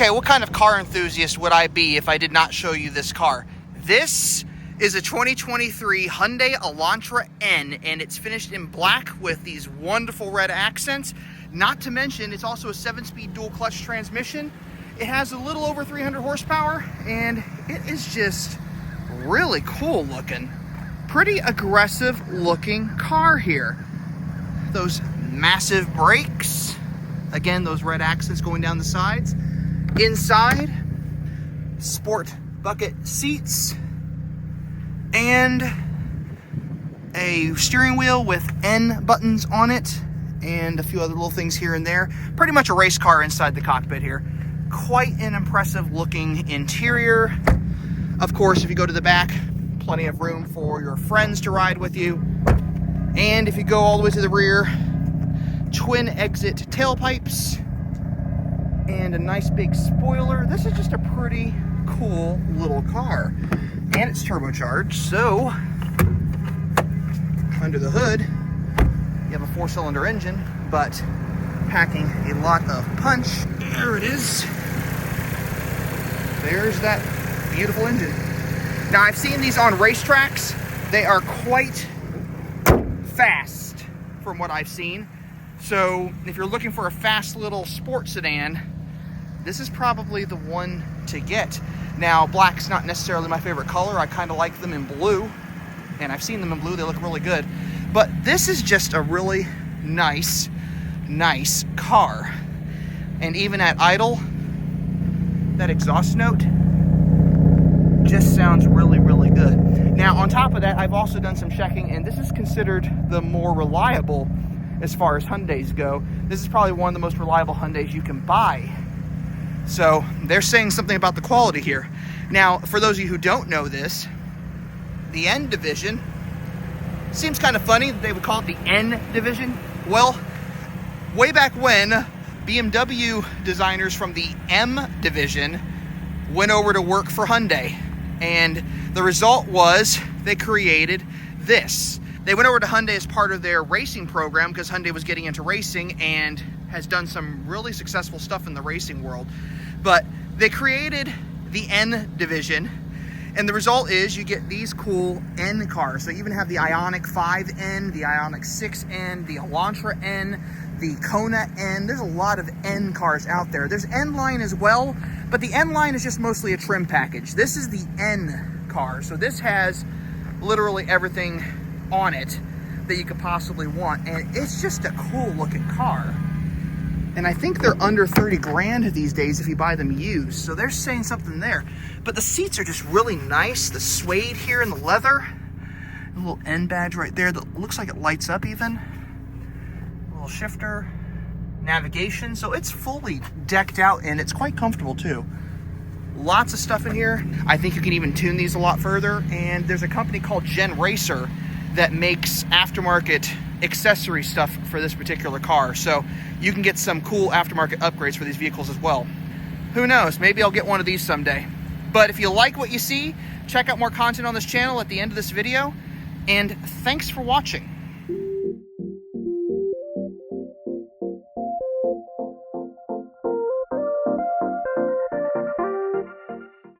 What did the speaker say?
Okay, what kind of car enthusiast would I be if I did not show you this car? This is a 2023 Hyundai Elantra N, and it's finished in black with these wonderful red accents. Not to mention, it's also a 7-speed dual clutch transmission. It has a little over 300 horsepower, and it is just really cool looking. Pretty aggressive looking car here. Those massive brakes. Again, those red accents going down the sides. Inside, sport bucket seats and a steering wheel with N buttons on it and a few other little things here and there. Pretty much a race car inside the cockpit here. Quite an impressive looking interior. Of course, if you go to the back, plenty of room for your friends to ride with you. And if you go all the way to the rear, twin exit tailpipes and a nice big spoiler. This is just a pretty cool little car. And it's turbocharged, so under the hood, you have a 4-cylinder engine, but packing a lot of punch. There it is. There's that beautiful engine. Now, I've seen these on racetracks. They are quite fast from what I've seen. So if you're looking for a fast little sports sedan, this is probably the one to get. Now, black's not necessarily my favorite color. I kind of like them in blue, and I've seen them in blue. They look really good. But this is just a really nice car. And even at idle, that exhaust note just sounds really good. Now, on top of that, I've also done some checking, and this is considered the more reliable as far as Hyundais go. This is probably one of the most reliable Hyundais you can buy. So they're saying something about the quality here. Now, for those of you who don't know this, the N division, seems kind of funny that they would call it the N division. Well, way back when, BMW designers from the M division went over to work for Hyundai. And the result was they created this. They went over to Hyundai as part of their racing program because Hyundai was getting into racing and has done some really successful stuff in the racing world. But they created the N division, and the result is you get these cool N cars. So you even have the Ioniq 5N, the Ioniq 6N, the Elantra N, the Kona N. There's a lot of N cars out there. There's N line as well, but the N line is just mostly a trim package. This is the N car. So this has literally everything on it that you could possibly want, and it's just a cool looking car. And I think they're under 30 grand these days if you buy them used, so they're saying something there. But the seats are just really nice. The suede here and the leather, a little N badge right there that looks like it lights up even. A little shifter, navigation, so it's fully decked out and it's quite comfortable too. Lots of stuff in here. I think you can even tune these a lot further, and there's a company called Gen Racer that makes aftermarket accessory stuff for this particular car. So you can get some cool aftermarket upgrades for these vehicles as well. Who knows, maybe I'll get one of these someday. But if you like what you see, check out more content on this channel at the end of this video, and thanks for watching.